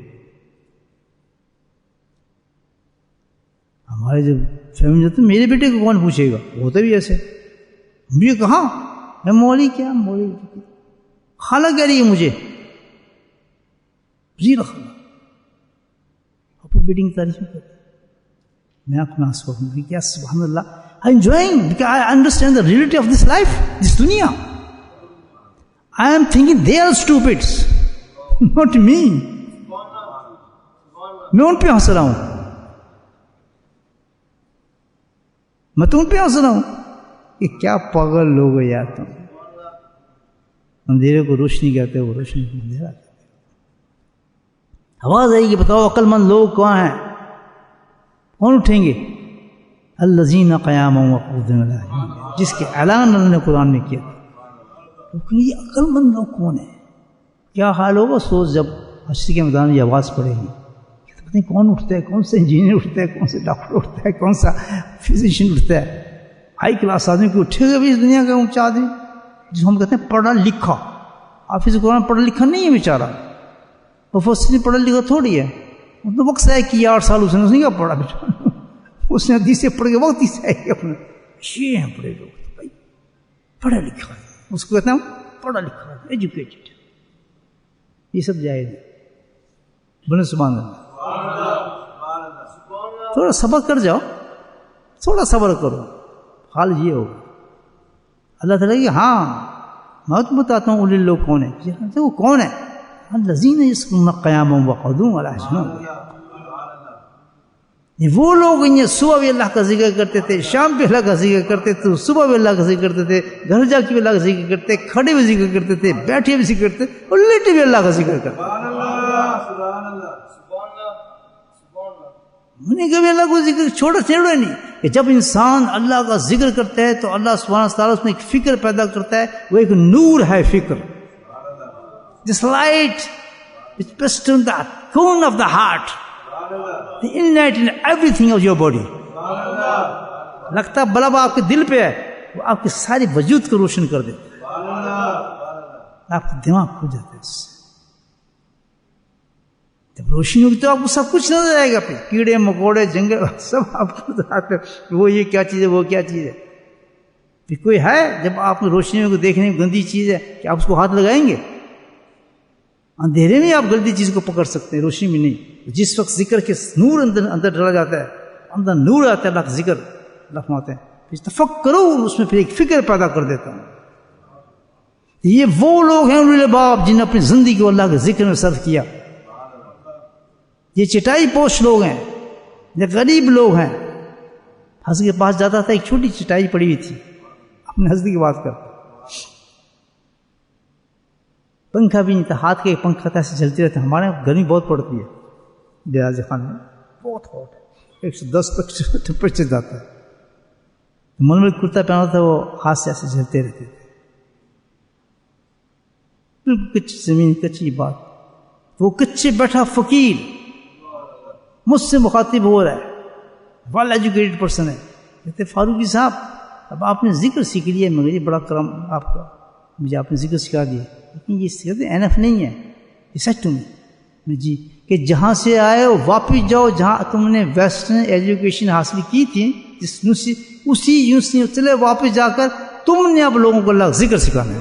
ہمارے جب فیملی جاتے میرے بیٹے کو کون پوچھے گا، ہوتا بھی ایسے. مجھے کہاں میں مولوی کیا مولوی، خالہ کہہ رہی ہے مجھے، جی خالہ اپنی بیٹی کی تعریف کرتے. میں آپ میں آنسو ہوں کیا سبحان اللہ. I enjoying because I understand the reality of this life, this dunya. I am thinking they are stupids, not me. میں ان پہ ہنس رہا ہوں، میں تو ان پہ ہنس رہا ہوں کہ کیا پاگل لوگ ہو یار تم. اندھیرے کو روشنی کہتے ہو، روشنی کو اندھیرا کہتے ہو. آواز آئے گی بتاؤ عقل مند لوگ کہاں ہیں، کون اٹھیں گے؟ الذین قیاما وقعودا، جس کے اعلان اللہ نے قرآن میں کیا. لیکن یہ عقل مند لوگ کون ہیں؟ کیا حال ہوگا سوچ جب حشر کے میدان میں یہ آواز پڑے گی. پتہ نہیں کون اٹھتا ہے، کون سا انجینئر اٹھتا ہے، کون سا ڈاکٹر اٹھتا ہے، کون سا فزیشین اٹھتا ہے. ہائی کلاس آدمی کو اٹھے گا بھی اس دنیا کا اونچا آدمی جس کو ہم کہتے ہیں پڑھا لکھا. حافظ قرآن پڑھا لکھا نہیں ہے بیچارہ، مفسر پڑھا لکھا تھوڑی ہے. وہ تو وقت ہے کہ 8 سال اس نے نہیں کہا پڑھا بیچارہ، اس نے حدیث سے پڑھ کے وقت ہی سے آئے اپنے. یہ ہیں پڑھے لوگ بھائی، پڑھا لکھا ہے، اس کو کہتے ہیں پڑھا لکھا ہے، ایجوکیٹڈ. یہ سب جائز ہے. بولے سبحان اللہ. تھوڑا صبر کر جاؤ، تھوڑا صبر کرو، حال یہ ہوگا. اللہ تعالیٰ کہ ہاں میں تو بتاتا ہوں اولی لوگ کون ہیں. وہ کون ہے؟ الذین یذکرون قیاما وقعودا وعلی جنوبہم. وہ لوگ ہیں صبح بھی اللہ کا ذکر کرتے تھے، شام پہ اللہ کا ذکر کرتے تھے، صبح بھی اللہ کا ذکر کرتے تھے، گھر جا کے بھی اللہ کا ذکر کرتے، کھڑے بھی ذکر کرتے تھے، بیٹھے بھی ذکر کرتے اور لیٹے بھی اللہ کا ذکر کرتے. انہیں کبھی اللہ کو ذکر چھوڑا نہیں کہ جب انسان اللہ کا ذکر کرتا ہے تو اللہ سبحانہ تعالیٰ اس میں ایک فکر پیدا کرتا ہے. وہ ایک نور ہے فکر. This light is pressed on the cone of the heart, the inlet in everything of your body. لگتا ہے بلب آپ کے دل پہ ہے، وہ آپ کے سارے وجود کو روشن کر دیتا ہے، آپ کا دماغ کھل جاتا ہے اس سے. جب روشنی ہوگی تو آپ کو سب کچھ نظر آئے گا. پھر کیڑے مکوڑے جنگل سب آپ کو نظر آتے ہیں، وہ یہ کیا چیز ہے، وہ کیا چیز ہے. پھر کوئی ہے جب آپ روشنی کو دیکھنے میں گندی چیز ہے کہ آپ اس کو ہاتھ لگائیں گے؟ اندھیرے میں آپ گندی چیز کو پکڑ سکتے ہیں، روشنی میں نہیں. جس وقت ذکر کے نور اندر ڈالا جاتا ہے، اندر نور آتا ہے، اللہ کا ذکر اللہ فرماتے ہیں پھر تفکرو، اس میں پھر ایک فکر پیدا کر دیتا ہوں. یہ وہ لوگ ہیں اولی الباب جن نے اپنی زندگی کو اللہ کے ذکر میں صرف کیا. یہ چٹائی پوش لوگ ہیں، یہ غریب لوگ ہیں. حضرت کے پاس جاتا تھا، ایک چھوٹی چٹائی پڑی ہوئی تھی، اپنے حضرت کی بات کرتا، پنکھا بھی نہیں تھا، ہاتھ کے پنکھا تھا، ایسے چلتے رہتے. ہمارے یہاں گرمی بہت پڑتی ہے دیاز خان میں، بہت ہاٹ ہے، 110 تک ٹیمپریچر جاتا ہے. ململ کرتا پہنا تھا، وہ ہاتھ سے ایسے چلتے رہتے تھے. بالکل کچی زمین، کچی بات. وہ کچے بیٹھا فقیر مجھ سے مخاطب ہو رہا ہے، ویل ایجوکیٹڈ پرسن ہے. کہتے فاروقی صاحب اب آپ نے ذکر سیکھ لیا، مگر یہ بڑا کرم آپ کا، مجھے آپ نے ذکر سکھا دیا، لیکن یہ کہتے اینف نہیں ہے. یہ سچ تم میں جی کہ جہاں سے آئے ہو واپس جاؤ جہاں تم نے ویسٹرن ایجوکیشن حاصل کی تھی، اسی یونیورسٹی میں چلے واپس جا کر تم نے اب لوگوں کو اللہ کا ذکر سکھانا ہے.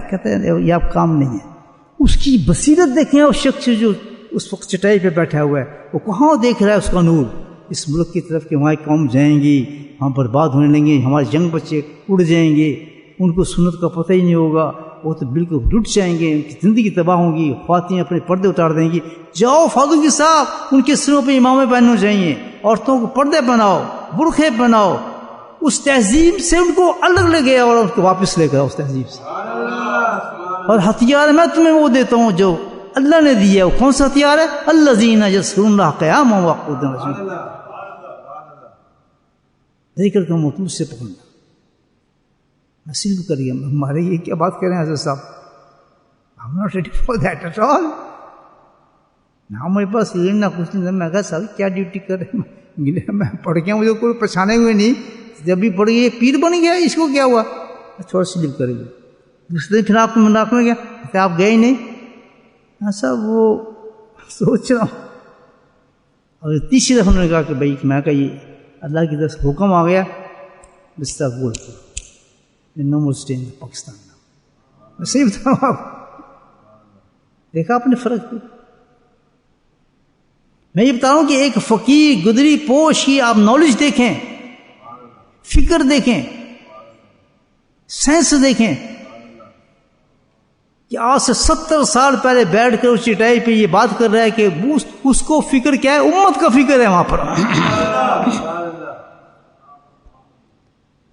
کہتے ہیں یہ آپ کام نہیں ہے. اس کی بصیرت دیکھیں، اس شخص جو اس وقت چٹائی پہ بیٹھا ہوا ہے، وہ کہاں دیکھ رہا ہے اس کا نور اس ملک کی طرف کہ وہاں قوم جائیں گی، ہم برباد ہونے لیں گے، ہمارے جنگ بچے اڑ جائیں گے، ان کو سنت کا پتہ ہی نہیں ہوگا، وہ تو بالکل رٹ جائیں گے، ان کی زندگی تباہ ہوگی، خواتین اپنے پردے اتار دیں گی. جاؤ فاضل کے ساتھ، ان کے سروں پہ امامے پہننے چاہیے، عورتوں کو پردے پہناؤ، برقعے پہناؤ. اس تہذیب سے ان کو الگ لے گیا اور ان کو واپس لے گیا اس تہذیب سے. اور ہتھیار میں تمہیں وہ دیتا ہوں جو اللہ نے دیا. وہ کون سا ہتھیار ہے؟ الذین یذکرون اللہ قیاما وقعودا. ذکر کا موضوع سے پکڑنا نصیب کریے. ہمارے یہ کیا بات کر رہے ہیں حضرت صاحب؟ I'm not ready for that at all. نہ ہمارے پاس یہ نہ کچھ نہیں. میں کہا صاحب کیا ڈیوٹی کر رہے ہیں؟ میں پڑھ گیا، مجھے کوئی پہچانے ہوئے نہیں. جب بھی پڑھ گیا پیر بن گیا، اس کو کیا ہوا؟ چھوڑ سلیپ کرے گا. دوسرے دن پھر آپ کو مناق میں گیا کہ آپ گئے نہیں. ہاں صاحب وہ سوچ رہا ہوں. اور تیسری دفعہ انہوں نے کہا کہ بھائی میں کہا یہ اللہ کی طرف سے حکم آ گیا، مستقبول نو مور اسٹے ان پاکستان. میں صحیح بتا رہا ہوں آپ. دیکھا آپ نے فرق؟ میں یہ بتا رہا ہوں کہ ایک فقیر گدری پوش کی آپ نالج دیکھیں، فکر دیکھیں، سینس دیکھیں کہ آج سے 70 سال پہلے بیٹھ کر اس چٹائی پہ یہ بات کر رہا ہے کہ اس کو فکر کیا ہے؟ امت کا فکر ہے وہاں پر.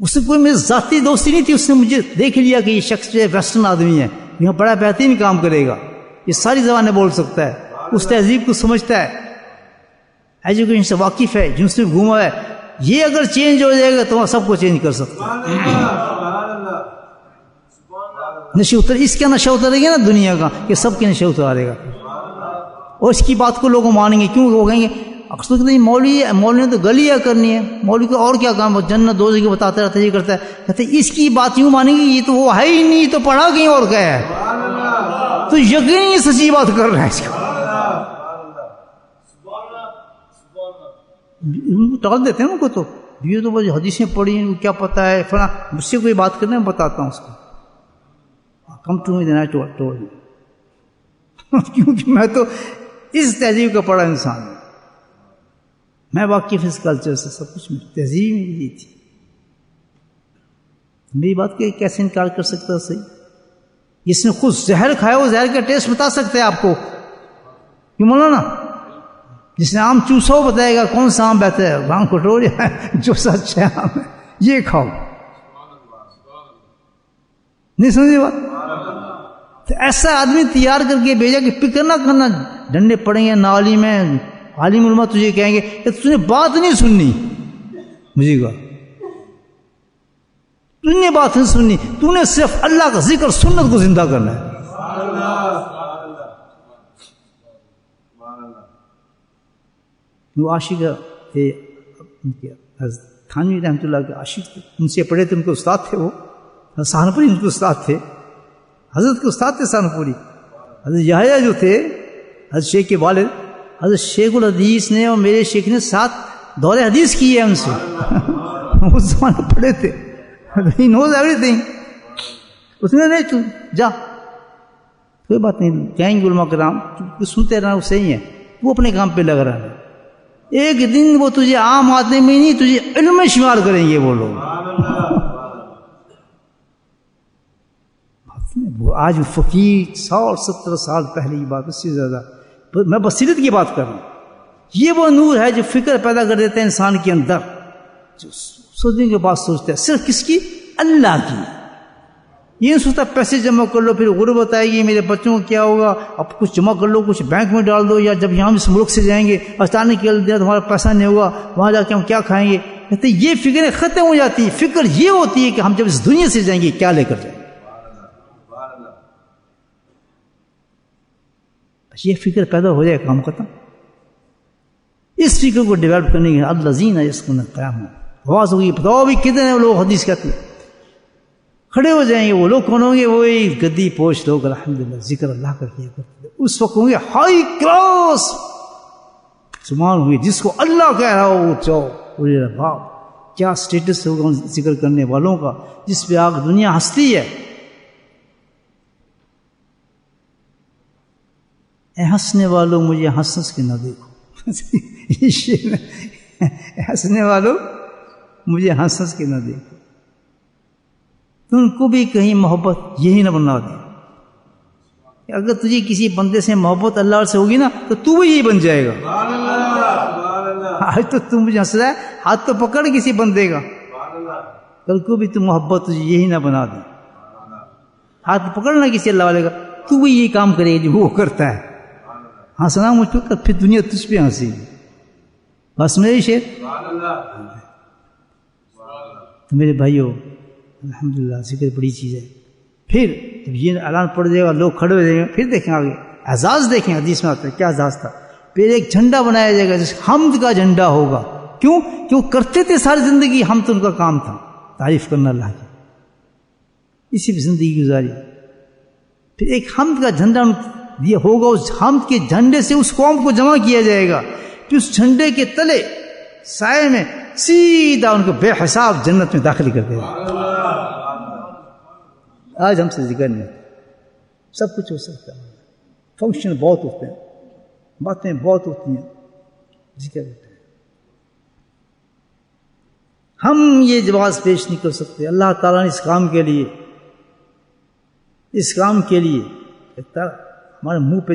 اس سے کوئی میری ذاتی دوستی نہیں تھی. اس نے مجھے دیکھ لیا کہ یہ شخص جو ہے ویسٹرن آدمی ہے، یہاں بڑا بہترین کام کرے گا، یہ ساری زبانیں بول سکتا ہے، اس تہذیب کو سمجھتا ہے، ایجوکیشن سے واقف ہے، جن سے گھوما ہے. یہ اگر چینج ہو جائے گا تو سب کو چینج کر سکتا ہے. نشے اتر، اس کا نشہ اترے گا نا دنیا کا، کہ سب کے نشے اتارے گا. اور اس کی بات کو لوگ مانیں گے. کیوں؟ وہ کہیں گے اکثر کہتے ہیں مولوی نے تو گلیاں کرنی ہے، مولوی کو اور کیا کام؟ جنت دوزخ کی بتاتا رہتا ہے، یہ کرتا ہے. کہتے ہیں اس کی بات یوں مانیں گے یہ تو وہ ہے ہی نہیں، یہ تو پڑھا کہیں اور کیا ہے. تو یقینی سچی بات کر رہا ہے. اس کو ٹال دیتے ہیں ان کو. تو یہ تو بس حدیثیں پڑھی ہیں، کیا پتا ہے فلاں. مجھ سے کوئی بات کرنا میں بتاتا ہوں اس کو. Come to me then I told you. کیونکہ میں تو اس تہذیب کا پڑھا انسان ہوں. میں واقف اس کلچر سے، سب کچھ تہذیب میری تھی. میری بات کہ کیسے انکار کر سکتا ہے؟ صحیح. جس نے خود زہر کھایا وہ زہر کا ٹیسٹ بتا سکتا ہے آپ کو. کیوں مولانا؟ جس نے آم چوسا وہ بتائے گا کون سا آم بہتر ہے. بھانگ کٹور جو سا اچھا آم ہے یہ کھاؤ. نہیں سمجھے بات؟ تو ایسا آدمی تیار کر کے بھیجا کہ فکر نہ کرنا، ڈنڈے پڑیں گے نالی میں، عالم علماء تجھے کہیں گے کہ تجھ نے بات نہیں سننی. مجھے کہا تجھ نے بات نہیں سننی، تو نے صرف اللہ کا ذکر سنت کو زندہ کرنا ہے. وہ عاشق تھے تھانوی رحمۃ اللہ کے عاشق تھے. ان سے پڑھے تھے، ان کے استاد تھے. وہ سہارنپوری ان کے استاد تھے، حضرت کے استاد تھے سہارنپوری. حضرت یحییٰ جو تھے حضرت شیخ کے والد، حضرت شیخ الحدیث نے اور میرے شیخ نے 7 دور حدیث کی ہے ان سے. اس زمانے پڑھے تھے. He knows everything. اس نے نہیں تو جا کوئی بات نہیں کہیں گے علماء کرام، سنتے رہنا وہ صحیح ہے. وہ اپنے کام پہ لگ رہا ہے. ایک دن وہ تجھے عام آدمی میں نہیں، تجھے علم میں شمار کریں گے وہ لوگ. وہ آج فقیر 170 سال پہلے کی بات، اس سے زیادہ. میں بصیرت کی بات کر رہا ہوں. یہ وہ نور ہے جو فکر پیدا کر دیتا ہے انسان کے اندر، جو سوچنے کے بعد سوچتا ہے صرف کس کی؟ اللہ کی. یہ نہیں سوچتا پیسے جمع کر لو پھر غربت آئے گی، میرے بچوں کو کیا ہوگا، اب کچھ جمع کر لو، کچھ بینک میں ڈال دو، یا جب یہاں اس ملک سے جائیں گے اچانک دیا تمہارا پیسہ نہیں ہوگا، وہاں جا کے ہم کیا کھائیں گے. کہتے یہ فکریں ختم ہو جاتی. فکر یہ ہوتی ہے کہ ہم جب اس دنیا سے جائیں گے کیا لے کر جائیں گے. یہ فکر پیدا ہو جائے کام ختم. اس فکر کو ڈیولپ کرنے کے الذین یذکرون قیاما. آواز ہوگی بتاؤ بھی کتنے لوگ حدیث کہتے ہیں کھڑے ہو جائیں گے. وہ لوگ کون ہوں گے؟ وہی گدی پوش لوگ الحمدللہ ذکر اللہ کا کیا کرتے. اس وقت ہوں گے ہائی کلاس مسلمان ہوں گے، جس کو اللہ کہہ رہا ہو وہ جاؤ. باپ کیا اسٹیٹس ہوگا ان ذکر کرنے والوں کا، جس پہ آگ دنیا ہنستی ہے. اے ہنسنے والوں مجھے ہنس کے نہ دیکھو. ہنسنے والوں مجھے ہنس کے نہ دیکھو. تم کو بھی کہیں محبت یہی نہ بنا دے. اگر تجھے کسی بندے سے محبت اللہ سے ہوگی نا تو تو بھی یہی بن جائے گا. آج تو تم مجھے ہنس رہا ہے, ہاتھ تو پکڑ کسی بندے کا, کل کو بھی تو محبت تجھے یہی نہ بنا دے. ہاتھ پکڑنا کسی اللہ والے کا, تو بھی یہی کام کرے گا جو وہ کرتا ہے. ہنسنا مجھ پہ, پھر دنیا تجھ پہ ہنسی. بس میری شیر. تو میرے بھائیو الحمدللہ ذکر بڑی چیز ہے. پھر جب یہ اعلان پڑ جائے گا, لوگ کھڑے ہو جائیں گے, پھر دیکھیں آگے اعزاز دیکھیں. حدیث میں آتا ہے کیا اعزاز تھا. پھر ایک جھنڈا بنایا جائے گا جس حمد کا جھنڈا ہوگا. کیوں کہ وہ کرتے تھے ساری زندگی, حمد ان کا کام تھا, تعریف کرنا اللہ کی, اسی پہ زندگی گزاری. پھر ایک حمد کا جھنڈا دیا ہوگا, اس حمد کے جھنڈے سے اس قوم کو جمع کیا جائے گا. پھر اس جھنڈے کے تلے سائے میں سیدھا ان کو بے حساب جنت میں داخل کر دے گا. آج ہم سے ذکر نہیں, سب کچھ ہو سکتا ہے, فنکشن بہت ہوتے ہیں, باتیں بہت ہوتی ہیں, ذکر ہوتا ہے. ہم یہ جواز پیش نہیں کر سکتے. اللہ تعالیٰ نے اس کام کے لیے ہمارے منہ پہ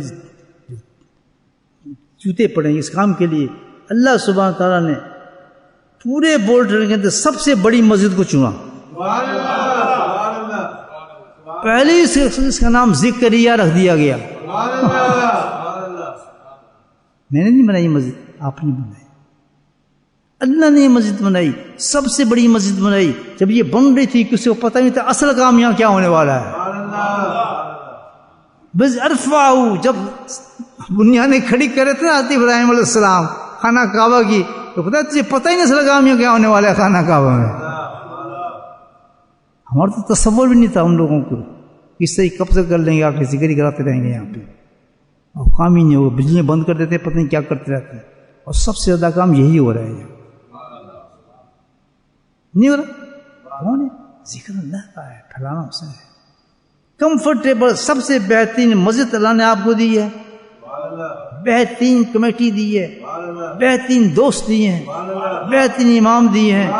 جوتے پڑیں گے. اس کام کے لیے اللہ سبحانہ تعالیٰ نے پورے بورڈر کے اندر سب سے بڑی مسجد کو چنا. پہلے اس کا نام ذکریہ رکھ دیا گیا. میں نے نہیں بنائی مسجد, آپ نے بنائی. اللہ نے یہ مسجد بنائی, سب سے بڑی مسجد بنائی. جب یہ بن رہی تھی کسی کو پتہ نہیں تھا اصل کام یہاں کیا ہونے والا ہے. بس ارفعوا, جب بنیادیں کھڑی کرے تھے حضرت ابراہیم علیہ السلام خانہ کعبہ کی, تو خدا تجھے پتہ ہی نہیں اصل کام یہاں کیا ہونے والا ہے خانہ کعبہ میں. ہمارا تو تصور بھی نہیں تھا ہم لوگوں کو, کس طرح قبضہ کر لیں گے, آ کے ذکر کراتے رہیں گے یہاں پہ, اور کام ہی نہیں ہوگا. بجلیاں بند کر دیتے, پتہ نہیں کیا کرتے رہتے ہیں, اور سب سے زیادہ کام یہی ہو رہا ہے. نہیں ہو رہا, کون ہے؟ ذکر اللہ کا ہے, پھیلانا اس نے. کمفرٹیبل سب سے بہترین مسجد اللہ نے آپ کو دی ہے, بہترین کمیٹی دی ہے, بہترین دوست دیے ہیں, بہترین امام دیے ہیں,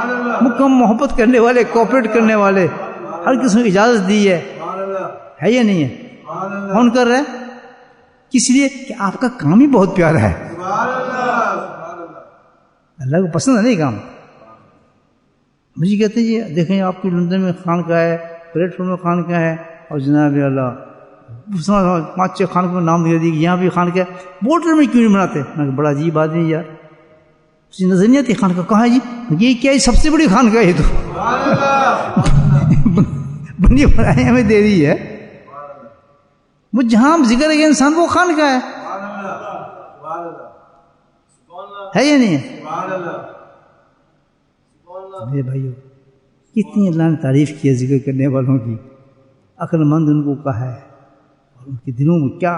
مکم محبت کرنے والے, کوپریٹ کرنے والے, ہر قسم کی اجازت دی ہے یا نہیں ہے؟ کون کر رہا ہے؟ کس لیے کہ آپ کا کام ہی بہت پیارا ہے. اللہ کو پسند ہے نہیں کام. مجھے کہتے ہیں جی دیکھیں آپ کی لندن میں خانقاہ ہے, پلیٹ فارم میں خانقاہ ہے, اور جناب اللہ 5-6 خانقاہ کو نام دے دی کہ یہاں بھی خانقاہ ہے, بورڈر میں کیوں نہیں بناتے؟ میں کہ بڑا عجیب آدمی یار, اس نظر نہیں آتی خانقاہ کہاں ہے جی؟ یہ کیا ہے, سب سے بڑی خانقاہ ہے, تو بنی بنائی ہمیں دے دی ہے. وہ جہاں ہم ذکر ہے انسان وہ خانقاہ ہے یا نہیں ہے؟ میرے بھائیو کتنی اللہ نے تعریف کی ہے ذکر کرنے والوں کی. عقل مند ان کو کہا ہے, اور ان کے دلوں میں کیا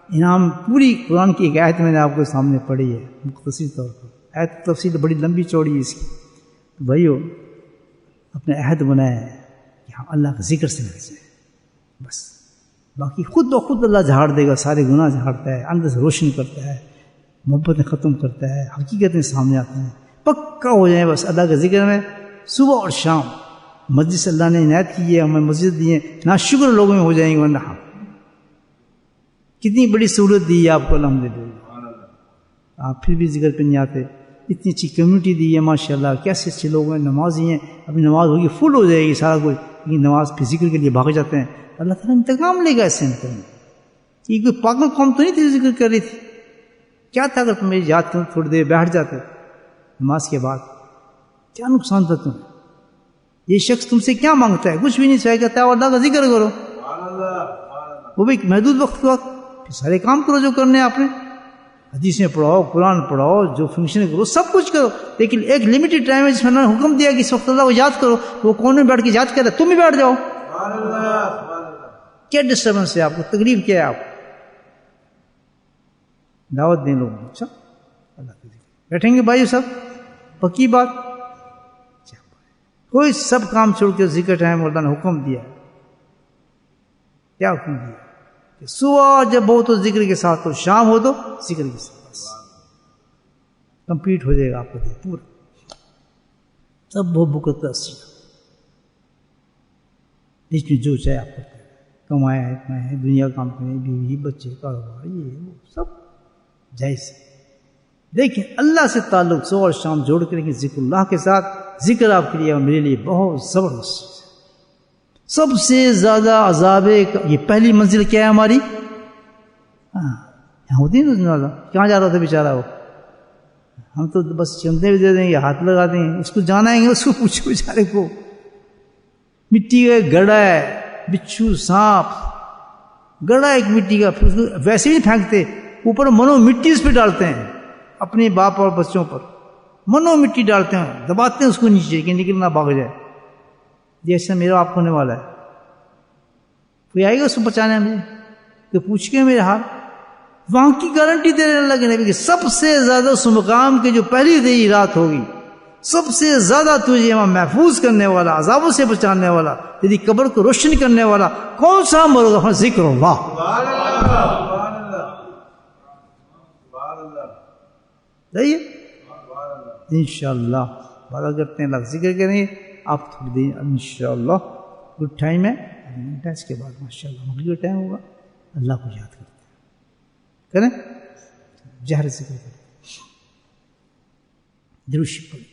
انعام. پوری قرآن کی ایک آیت میں نے آپ کے سامنے پڑھی ہے مختصر طور پر, آیت تفصیل بڑی لمبی چوڑی ہے اس کی. تو بھائیو اپنے عہد بنائے کہ ہم اللہ کا ذکر سے لگ جائیں, بس باقی خود بخود اللہ جھاڑ دے گا. سارے گناہ جھاڑتا ہے, اندر سے روشن کرتا ہے, محبتیں ختم کرتا ہے, حقیقتیں سامنے آتی ہیں. پکا ہو جائیں بس اللہ کے ذکر میں صبح اور شام. مسجد سے اللہ نے عنایت کی ہے, ہمیں مسجد دی ہے, نہ شکر لوگوں میں ہو جائیں گے, ورنہ کتنی بڑی سہولت دی ہے آپ کو الحمدللہ. آپ پھر بھی ذکر پہ نہیں آتے. اتنی اچھی کمیونٹی دی ہے ماشاء اللہ, کیسے اچھے لوگ ہیں, نمازی ہیں. ابھی نماز ہوگی فل ہو جائے گی سارا کچھ, لیکن نماز پھر ذکر کے لیے بھاگ جاتے ہیں. اللہ تعالیٰ انتقام لے گا ایسے انتقام. یہ کوئی پاگل قوم تو نہیں تھی ذکر کر رہی تھی. کیا تھا اگر تم میری یاد کرو تھوڑی دیر بیٹھ جاتے نماز کے بعد, کیا نقصان تھا تمہیں؟ یہ شخص تم سے کیا مانگتا ہے؟ کچھ بھی نہیں چاہے, کہتا ہے اللہ کا ذکر کرو, وہ بھی ایک محدود وقت کے وقت. پھر سارے کام کرو جو کرنے آپ نے, حدیثیں پڑھاؤ, قرآن پڑھاؤ, جو فنکشن کرو, سب کچھ کرو, لیکن ایک لمیٹڈ ٹائم ہے جس میں اللہ نے حکم دیا کہ اس وقت اللہ کو یاد کرو. وہ کون میں بیٹھ کے یاد کر رہا ہے, تم بھی بیٹھ جاؤ. کیا ڈسٹربنس ہے آپ کو؟ تکلیف کیا ہے آپ کو؟ دعوت دیں لوگوں. اچھا اللہ کے ذکر بیٹھیں گے بھائی سب, پکی بات. کوئی سب کام چھوڑ کے ذکر ٹائم اللہ نے حکم دیا. کیا حکم دیا؟ کہ صبح جب ہو تو ذکر کے ساتھ, تو شام ہو تو ذکر کے ساتھ. بس کمپلیٹ ہو جائے گا آپ کا دن پورا. سب وہ بکت اسی بیچ میں جو چاہے آپ کرتے ہیں. کمایا اتنا ہے، دنیا کام کریں، بیوی بچے کاروبار یہ وہ سب جائز ہے، لیکن اللہ سے تعلق صبح اور شام جوڑ کر کے ذکر اللہ کے ساتھ، ذکر آپ کے لیے اور میرے لیے بہت زبردست ہے۔ سب سے زیادہ عذاب یہ پہلی منزل کیا ہے ہماری؟ یہاں ہوتی ہے نا جنازہ، کہاں جا رہا تھا بیچارہ وہ؟ ہم تو بس چندے بھی دے دیں گے، ہاتھ لگا دیں گے، اس کو جانا ہے، اس کو پوچھو بیچارے کو، مٹی کا گڑا ہے، بچھو سانپ گڑا ایک مٹی کا، پھر اس کو ویسے ہی پھینکتے، اوپر منو مٹی اس پہ ڈالتے ہیں، اپنے باپ اور بچوں پر منو مٹی ڈالتے ہیں، دباتے ہیں اس کو نیچے کہ نکلنا بھاگ جائے، جیسا میرا آپ ہونے والا ہے۔ کوئی آئے گا اس کو بچانے مجھے کہ پوچھ کے میرے حال؟ وہاں کی گارنٹی دے رہے اللہ کے نبی کہ سب سے زیادہ اس مقام کی جو پہلی تیری رات ہوگی، سب سے زیادہ تجھے وہاں محفوظ کرنے والا، عذابوں سے بچانے والا، تیری قبر کو روشن کرنے والا کون سا عمل ہوگا؟ ذکر اللہ۔ صحیح ہے، انشاءاللہ وعدہ کرتے ہیں اللہ ذکر کریں گے آپ تھوڑی دیر انشاءاللہ، گڈ ٹائم ہے، گھنٹہ اس کے بعد ماشاءاللہ مغرب کا ٹائم ہوگا، اللہ کو یاد کرتے ہیں، کریں جہر ذکر کریں، درود شریف پڑھیں۔